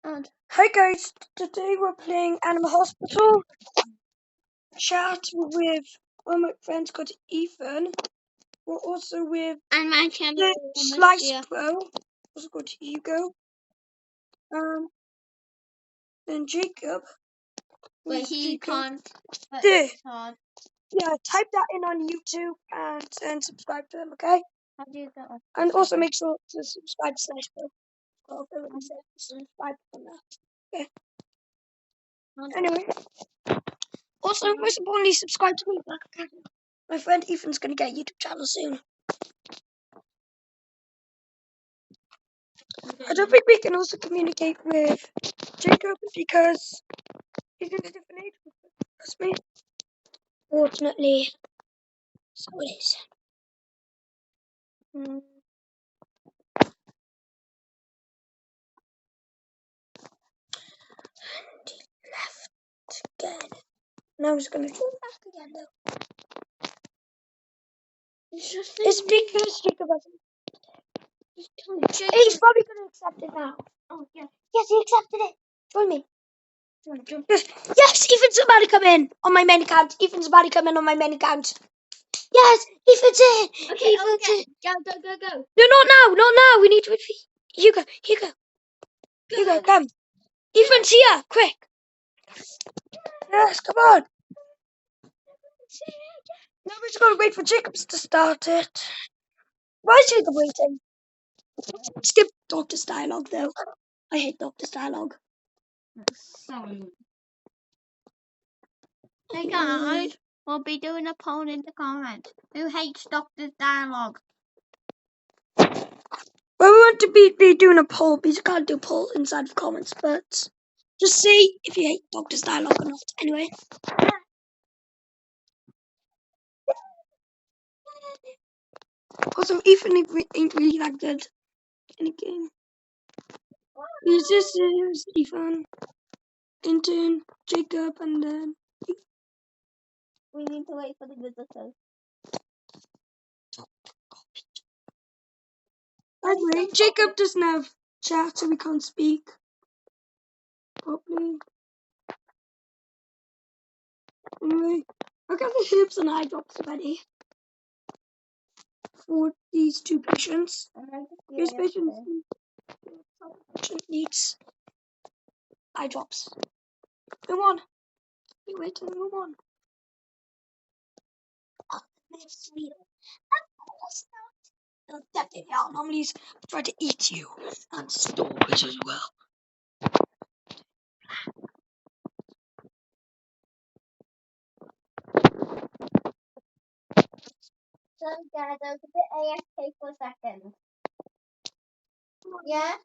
Hi guys, today we're playing Animal Hospital. Chat with one of my friends called Ethan. We're also with and my channel the Slice Pro, also called Hugo. Then Jacob. But he can't. Yeah, type that in on YouTube and subscribe to him, okay? How do you go? And also make sure to subscribe to Slice Pro. Well, I already said subscribe on that. Okay. Anyway. Also, most importantly, subscribe to me. My friend Ethan's gonna get a YouTube channel soon. I don't think we can also communicate with Jacob because he's in a different age group as me. Fortunately, so it is. And he left again. Now he's gonna go back again though. It's because Jacob hasn't. He's probably gonna accept it now. Oh yeah. Yes, he accepted it. Join me. Yes, Ethan's about to come in on my main account. Yes, Ethan's in. Okay, Ethan's in. Go. No, not now. We need to wait for Hugo. Hugo, come. Ethan's here. Quick. Yes, come on. Now we're just gonna wait for Jacobs to start it. Why is Jacob waiting? Skip Doctor's dialogue though. I hate Doctor's dialogue. Sorry. Hey guys, we'll be doing a poll in the comments. Who hates Doctor's dialogue? Well, we want to be doing a poll because you can't do a poll inside of comments, but just see if you hate Doctor's dialogue or not. Anyway. Also, Ethan ain't really that good in the game. This is Ethan, Intern, Jacob, and then we need to wait for the visitors. By the way, Jacob doesn't have chat, so we can't speak properly. Anyway, I got the herbs and eye drops ready for these two patients. This patient needs eye drops. Move on. You wait till move on. Oh, that's sweet. They'll definitely out. Normally try to eat you and stalk us as well. So guys, I was a bit AFK for a second. Yeah?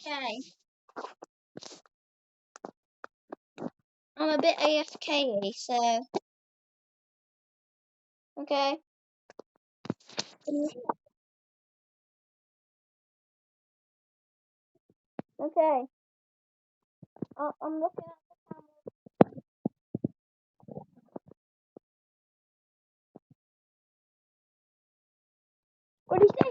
Okay. I'm a bit AFK-y, so... Okay. Okay. I'm looking at the camera. What do you say?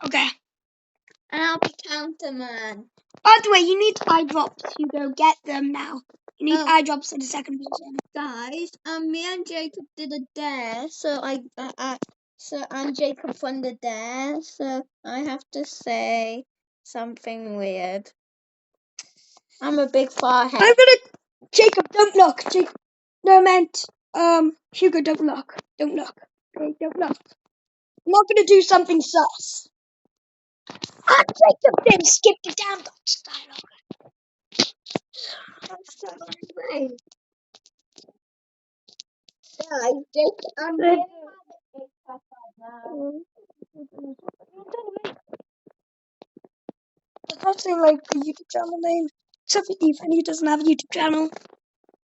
Okay. And I'll be Counterman. By the way, you need eye drops. You go get them now. You need eye drops for the second person. Guys, me and Jacob did a dare, so and Jacob won the dare, so I have to say something weird. I'm a big forehead. Jacob, don't look. Jacob, no, I meant Hugo, don't look. Don't look. Okay, don't look. I'm not gonna do something sus. Ah, Jacob then skipped the damn Doctor's dialogue. Jacob, I'm really mad now. It's not saying like the YouTube channel name. Except for Ethan, he doesn't have a YouTube channel.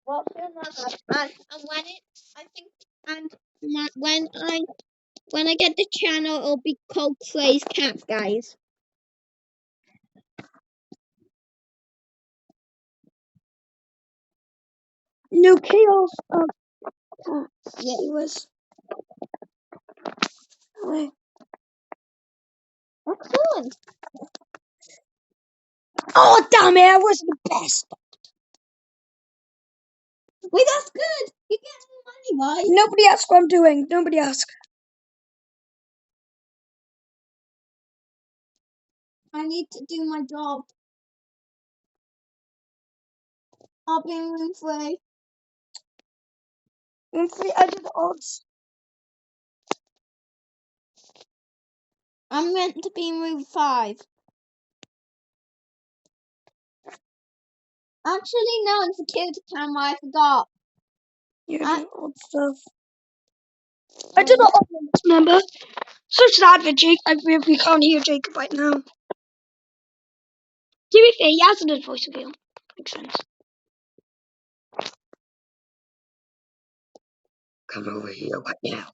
What should I have? And when it, I think, and when I get the channel, it'll be called Clay's Cat, guys. No chaos. Oh, Yeah. he was. Wait. Excellent. Oh, damn it, I wasn't the best. Wait, that's good. You get money, right? Nobody asked what I'm doing. Nobody asked. I need to do my job. I'll be in room 3. I did the odds. I'm meant to be in room 5. Actually, no, in security camera, I forgot. You I- did the odd stuff. I did the odd ones, remember? Such sad for Jake. We can't hear Jacob right now. To be fair, he has a voice reveal. Makes sense. Come over here right now.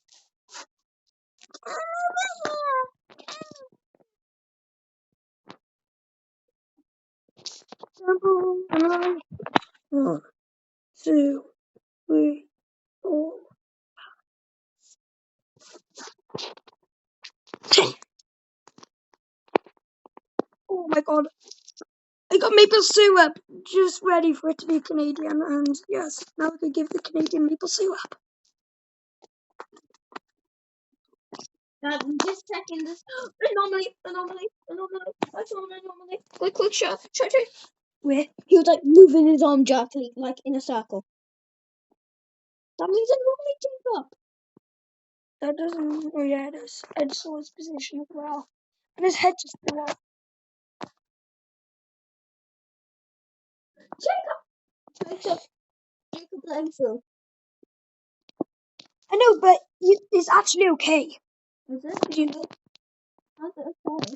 One, 2, 3, 4. Oh my god. I got maple syrup just ready for it to be Canadian, and yes, now I can give the Canadian maple syrup. Just checking this. Anomaly. I saw an anomaly. Quick shot. Where? He was like moving his arm jerkily, like in a circle. That means anomaly Jacob. That doesn't. Oh yeah, it is. I just saw his position as well, and his head just flew off. Jacob let him through. I know, but it's actually okay. Is it? You know, How's it okay?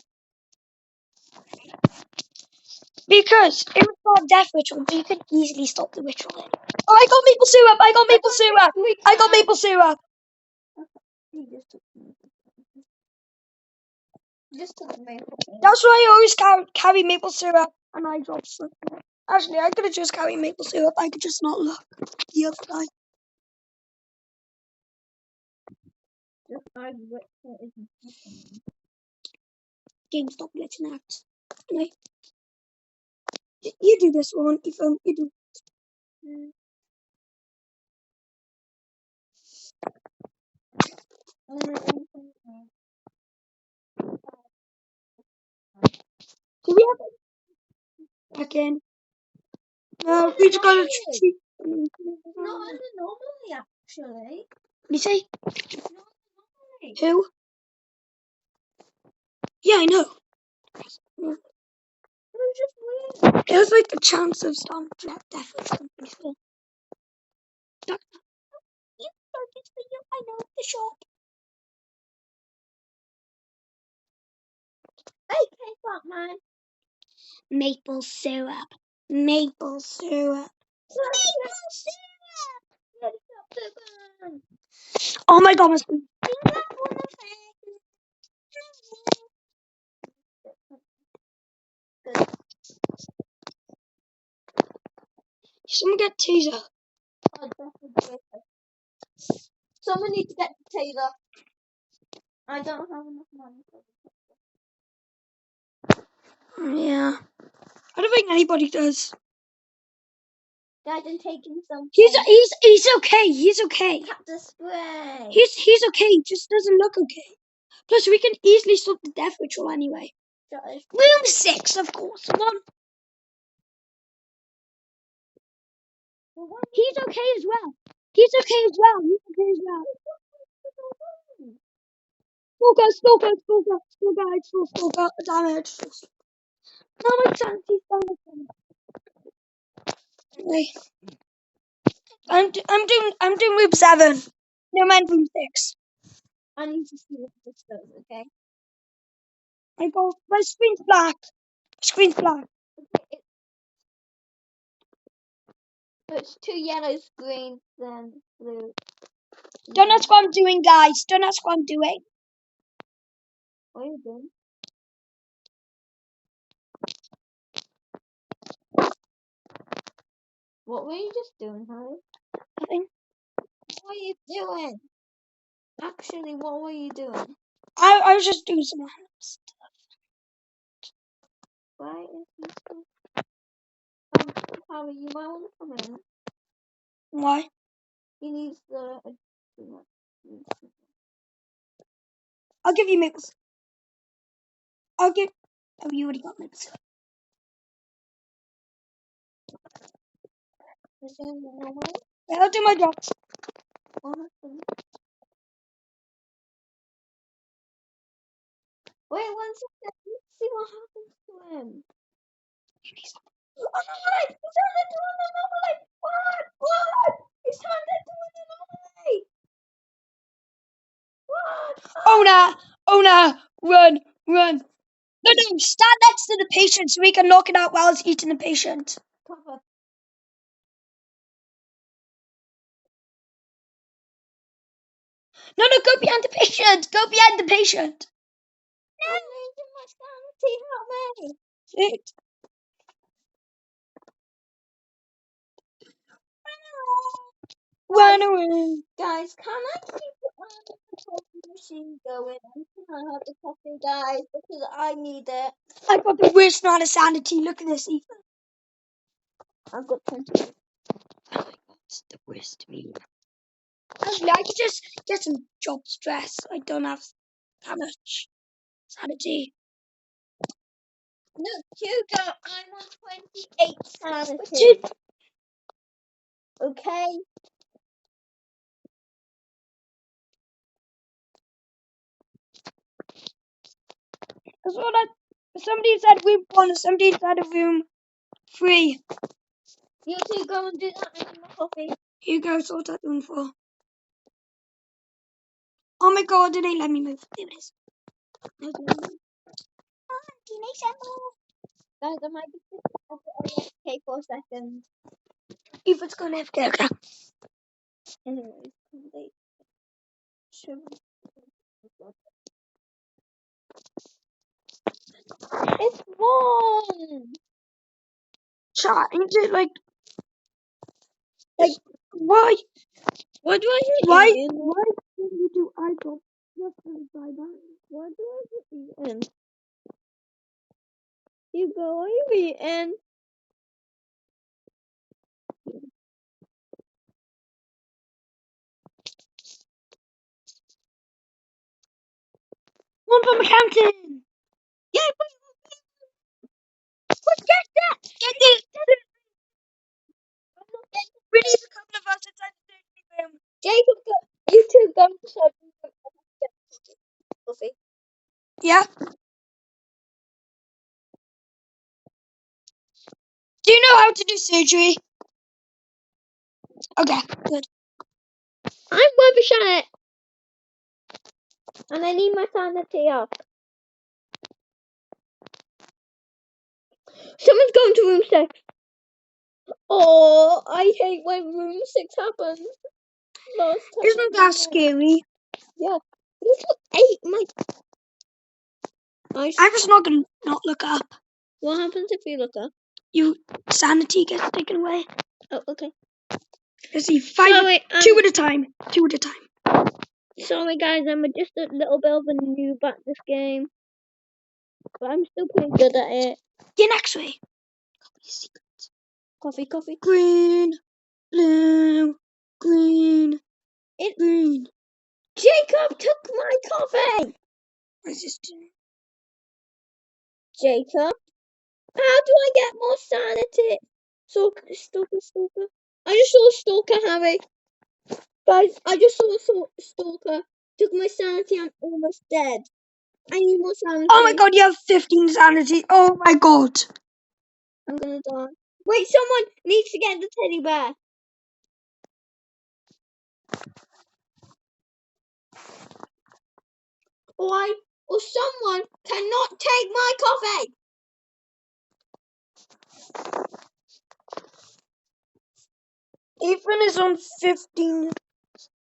because it was not a death ritual, but you could easily stop the ritual then. Oh, I got maple syrup! I got maple syrup! I got maple syrup! He just took the maple. That's why I always carry maple syrup and eye drops. Actually, I could have just carried maple syrup. I could just not look the other guy. GameStop glitching out. Anyway, you do this one, Ethan. You do. Do we have it? Again. No, we just got to cheat. Not an anomaly, actually. You say? Not an anomaly. Who? Yeah, I know. It was just weird. It was like a chance of some death or something. I know the shop. Okay, Batman. Maple syrup. Maple syrup. Maple syrup. Helicopter. Oh my god, my screen. Someone get taser. Someone needs to get the taser. I don't have enough money for it. Yeah. I don't think anybody does. Guys, I'm taking some. He's okay. He's okay. Tap the spray. He's okay. He just doesn't look okay. Plus, we can easily stop the death ritual anyway. Room 6, of course. Come on. He's okay as well. He's okay as well. He's okay as well. Stalker. Damage. No, my chance. He's damage. Anyway, I'm doing room 7. No man, room 6. I need to see if this goes, okay? I go. My screen's black. It's 2 yellow screens, then blue. Don't ask what I'm doing, guys. Don't ask what I'm doing. What are you doing? What were you just doing, Harry? Nothing. Why you doing? Actually, what were you doing? I was just doing some stuff. Why is he still... Harry, you might want to come in. Why? He needs the... I'll give you mix. I'll give. Oh, you already got mix. Yeah, I'll do my job. Wait 1 second. Let's see what happens to him. You need some. Anomaly! He's turned into an anomaly! What? He's turned into an anomaly! What? Oh no! Run! No, stand next to the patient so we can knock it out while it's eating the patient. Cover. No, go behind the patient. Go behind the patient. No! I'm losing my sanity. Help me! Sit. Run away. Guys, can I keep the coffee machine going? Can I have the coffee, guys? Because I need it. I got the worst amount of sanity. Look at this, Ethan. I've got 20. Oh my god, it's the worst me. Actually, I could just get some job stress. I don't have that much sanity. No, Hugo, I'm on 28 sanity. Okay? That's what somebody said room 1, somebody said room 3. You two go and do that and my coffee. You go sort out room 4. Oh my god, did they let me move? There it is. No, do you need some more? Guys, I might be AFK for a second. Ethan's going to AFK. Okay. Anyways, complete. It's won! Chat, ain't it like why? Why do I hit Why? Ian? Why did you do iPod just for the bye-bye? Why do I hit Ian? Hugo, are you eating? One from accounting! Yeah, but get that! Get it! We need a couple of us inside the surgery room. Jacob, you two go inside the coffee. Yeah? Do you know how to do surgery? Okay, good. I'm rubbish at it. And I need my sanity up. Someone's going to room 6. Oh, I hate when room 6 happens. Last time. Isn't that scary? Yeah. This was 8. I'm just not gonna not look up. What happens if you look up? Your sanity gets taken away. Oh, okay. Let's see, 5, Sorry, 2 at a time. 2 at a time. Sorry guys, I'm just a little bit of a noob at this game. But I'm still pretty good at it. Get next way. Coffee. Green, blue, green, green. Jacob took my coffee! What is this doing? Jacob? How do I get more sanity? Stalker. I just saw a stalker, Harry. Guys, I just saw a stalker. Took my sanity, I'm almost dead. I need more sanity. Oh my god, you have 15 sanity. Oh my god. I'm gonna die. Wait, someone needs to get the teddy bear. Or someone cannot take my coffee. Ethan is on 15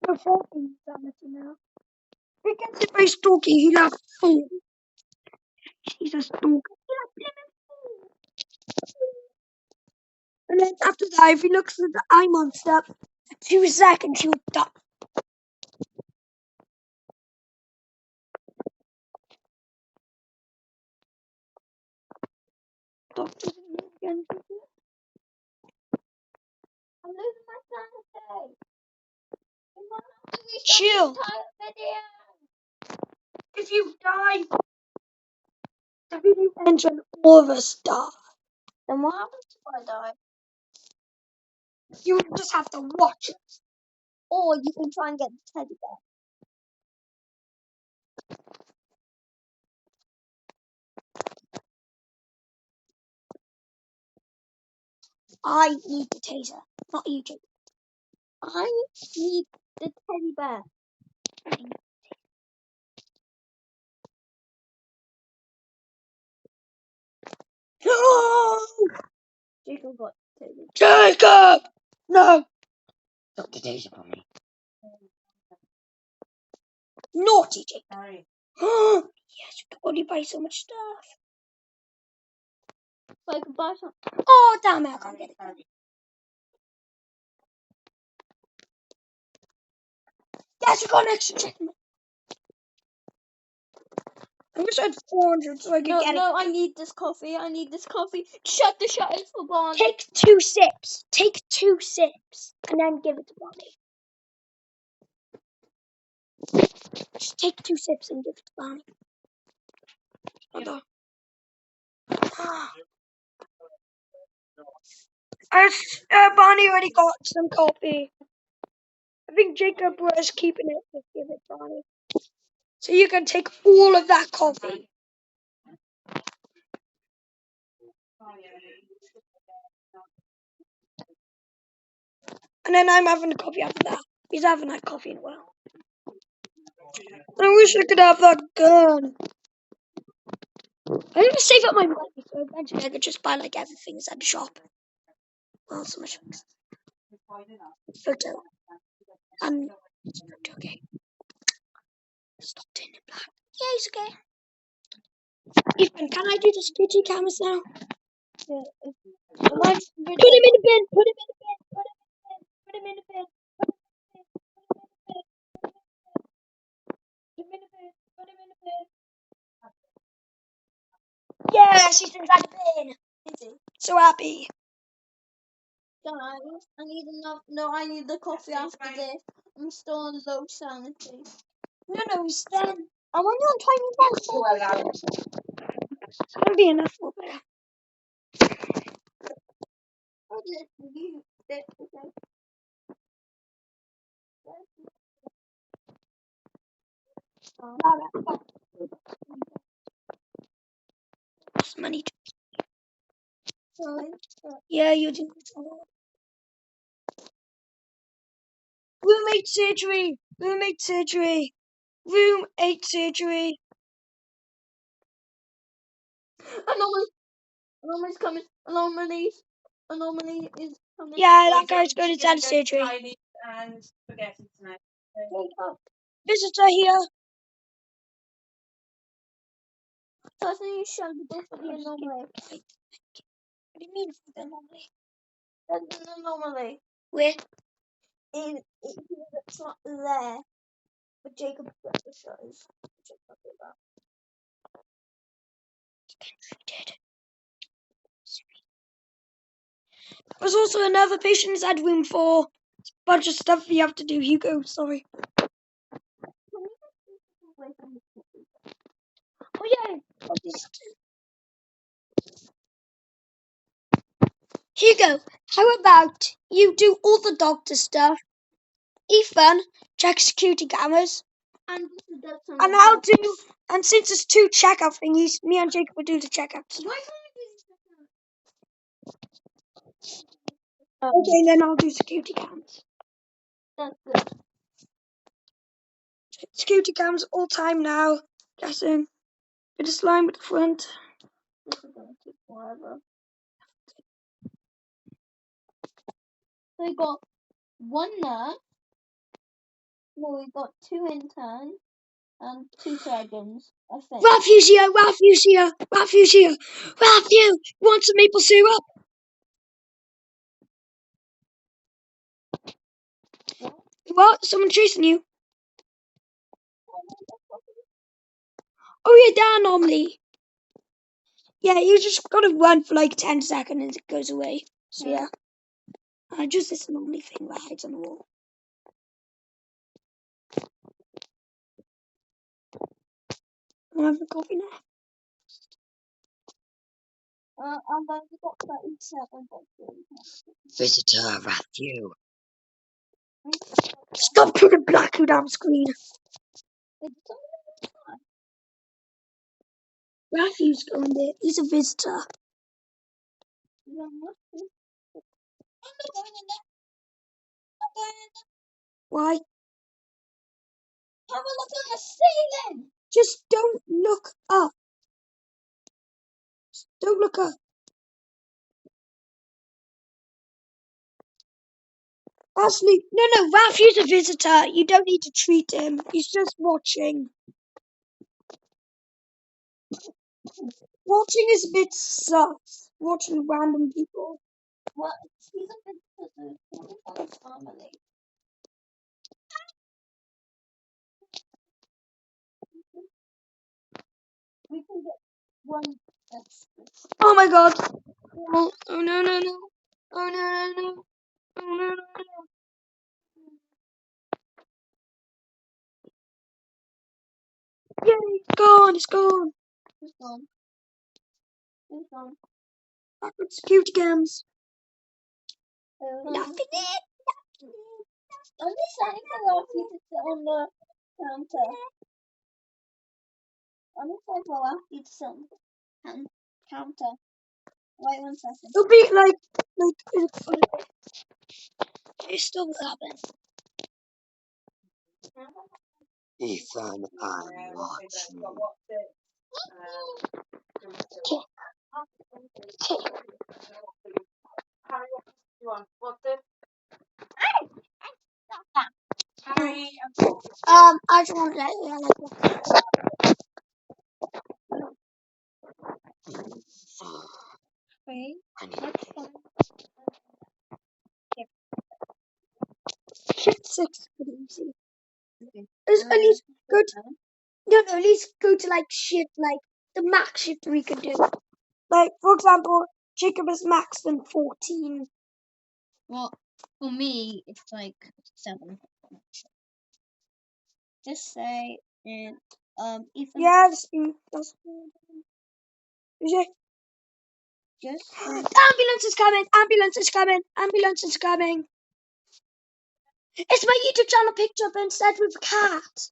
or 14 sanity now. He gets it by stalking. He'll have 4. He's a stalker. And then after that, if he looks at the eye monster for 2 seconds, he'll die. I'm losing my sanity. We might have to restart Chill. the entire video. If you die, the video ends when all of us die. Then what happens if I die? You just have to watch it. Or you can try and get the teddy bear. I need the taser, not you, Jake. I need the teddy bear. No! Jacob got the teddy bear. Jacob! No! Got the taser from me. Naughty Jacob. Sorry. Yes, you can only buy so much stuff. So I can buy some. Oh, damn it, I can't get it. Yes, you got an extra checkmate. I wish I had 400 so I could get it. No, I need this coffee. I need this coffee. Shut the shutters for Barney. Take 2 sips. Take 2 sips. And then give it to Barney. Just take 2 sips and give it to Barney. Barney already got some coffee. I think Jacob was keeping it. Just give it to Barney. So you can take all of that coffee. And then I'm having a coffee after that. He's having that coffee in a while. I wish I could have that gun. I'm gonna save up my money so eventually I could just buy like everything at the shop. Well, so much photo. Photo, okay. Stop doing it black. Yeah, it's okay. Ethan, can I do the security cameras now? Yeah. Put him in the bin. Put him in the bin. Put him in the bin. Put him in the bin. Put him in the bin. Yeah, she's inside the bin. So happy. Guys, I need enough. No, I need the coffee after this. I'm still on low sanity. No, Stan. I'm only on 20 bucks. It's gonna be enough for there. Oh, this. It's money. Yeah, you do. Room 8 surgery. Room 8 surgery. Room 8 surgery. Anomaly's coming. Anomaly is coming. Yeah, that guy's going inside surgery. Visitor here. So I think you should go for the anomaly. What do you mean for the anomaly? There's an anomaly. Where? It's not there. But Jacob got the shutters. There's also another patient inside room 4. There's a bunch of stuff you have to do. Hugo, sorry. Oh yeah. Hugo, how about you do all the doctor stuff? Ethan, check security cameras. And I'll do, and since it's 2 checkout thingies, me and Jacob will do the checkout stuff. Why can't Okay, then I'll do security cams. That's good. Security cams all time now. Guessing. Bit of slime at the front. This is gonna take forever. So we got 1 nurse. No, we got 2 interns and 2 surgeons, I think. Raphu's here. Raphu's here. Raphu's here. Raphu, want some maple syrup? What? Someone chasing you? Oh yeah, that anomaly. Yeah, you just gotta run for like 10 seconds and it goes away. So Yeah. just this normally thing that hides on the wall. I'm having coffee now. I'm going to got 37 boxes. Visitor Matthew. Stop putting black down the screen. Matthew's going there. He's a visitor. Why? Have a look at the ceiling. Just don't look up. Don't look up. Ashley, no, Matthew's a visitor. You don't need to treat him. He's just watching. Watching is a bit sus. Watching random people. What? He's a bit family. We can get one extra. Oh my god. Oh no. Oh no. Oh no. Yay, it's gone. It's gone. It's gone. Backward security cams. Nothing it. I'm just saying I'll ask you to sit on the counter. I'm just saying I'll ask you to sit on the counter. Wait 1 second. It'll be like it still will happen. Ethan, I'm watching. I just want to let you know. Wait. Shift 6 pretty easy. At least go to at least go to like shift like the max shift we could do. Like for example, Jacob is max than 14. Well, for me, it's like 7. Just say it. Ethan. Yeah, that's is it? Just say. Ambulance is coming! Ambulance is coming! Ambulance is coming! It's my YouTube channel picture, but instead with a cat.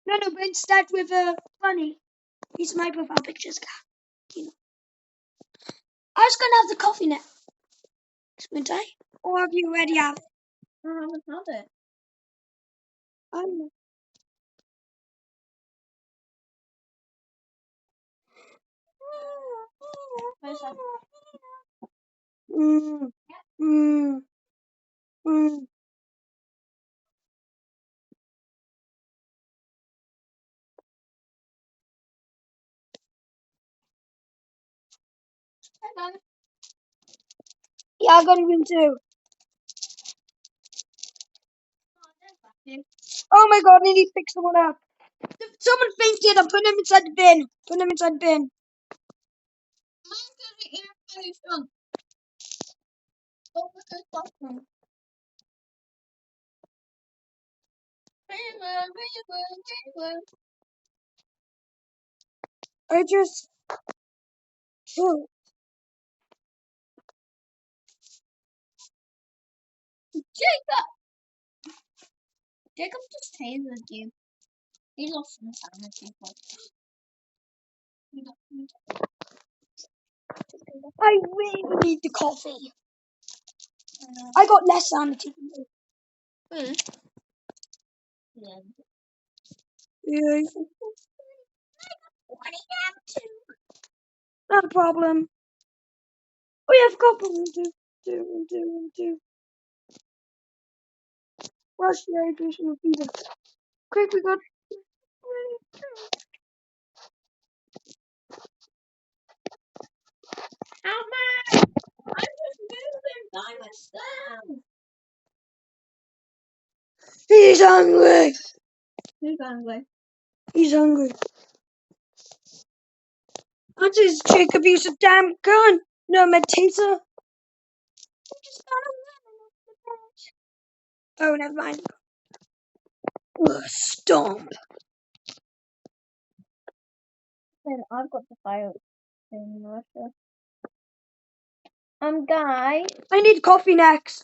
No, but instead with a bunny. He's my profile picture's cat. You know. I was gonna have the coffee now. Wouldn't I? Or have you already had it? I haven't had it. I don't know. Where's that? Yeah, I got him too. Oh my god, I need to pick someone up. Someone fainted. I'm putting him inside the bin. Put him inside the bin. I just killed. Jacob just tasered you. He lost some sanity. I really need the coffee. I got less sanity than you. Yeah. Yeah. Not a problem. Oh yeah, I've got problem two. Rush the hydration repeater. Quick, we got. How much? I'm just moving by myself. He's hungry. Who's hungry? He's hungry. That is Jacob use a damn gun. No, my taser. Oh, never mind. Ugh, stomp. Then I've got the fire in Russia. Guys, I need coffee next.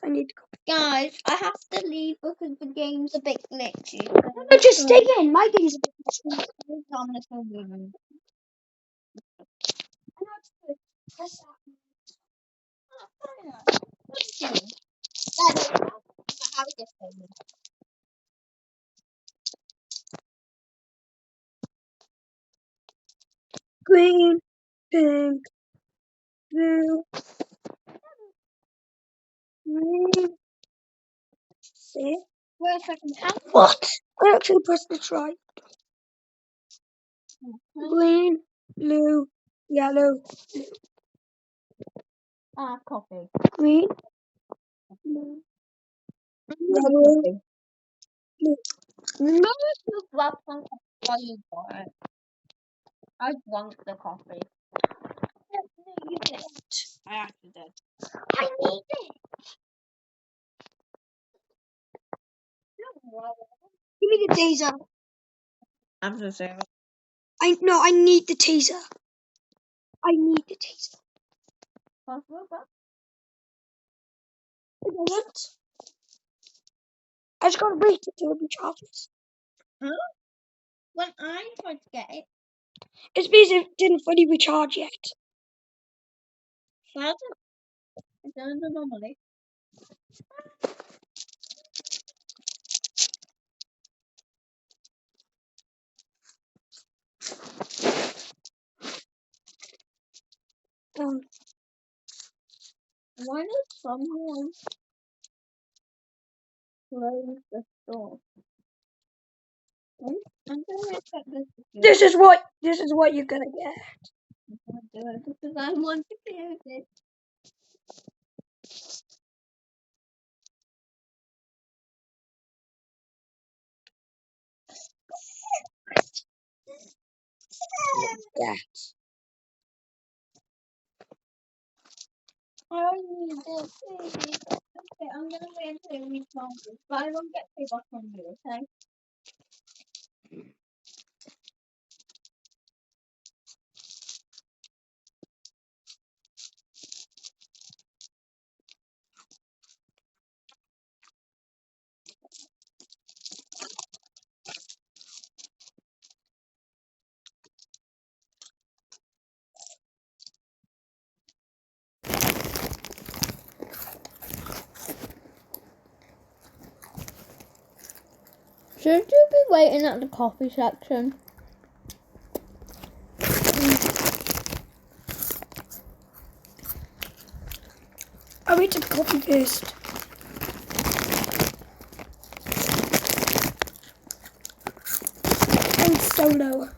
guys, I have to leave because the game's a bit glitchy. No, just stay in. My game's a bit glitchy. I'm just gonna leave them. Press that. Green, pink, blue, green. See? Wait a second. What? I actually pressed the try. Green, blue, yellow, Coffee. green, blue, yellow, blue. Remember to grab some coffee while you got it. I drank the coffee. No, you didn't. I actually did. I need it. Give me the taser. I'm so sorry. I need the taser. I need the taser. I don't. I just gotta wait until it recharges. When I tried to get it, It's because it didn't fully recharge yet. I don't know normally. Why does someone close the door? I'm gonna check this. This is what you're gonna get. I'm gonna do it because I want to close it. Yeah. I need this. Okay, I'm gonna wait until we recharge this, but I won't get paid back from you, okay? Should you be waiting at the coffee section? I'll wait till the coffee first. I'm solo.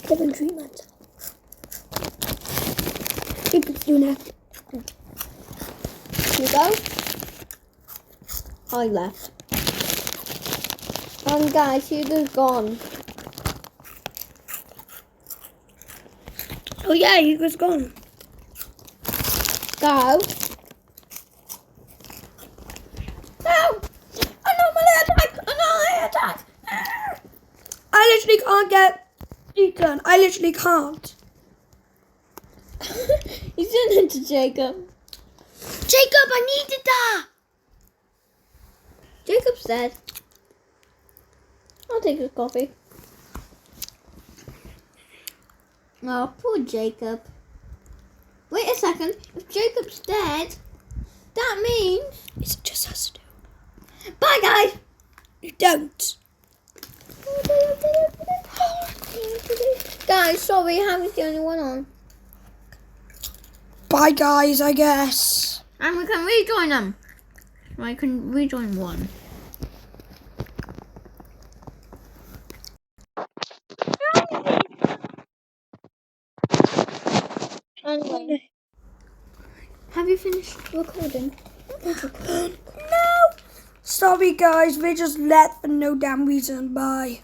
Given treatment. Jacob's doing it. You go? I left. Guys, Hugo's gone. Oh yeah, he was gone. Go. No! Anomaly attack! Anomaly attack! I literally can't get Ethan. I literally can't. He's doing it to Jacob. Jacob, I needed that. Jacob's dead. I'll take his coffee. Oh, poor Jacob. Wait a second. If Jacob's dead, that means It's just us two. bye, guys. You don't. Guys, sorry, Harry's the only one on. Bye, guys. I guess. And we can rejoin them. I can rejoin one. Anyway. Have you finished recording? No! Sorry guys, we just left for no damn reason. Bye.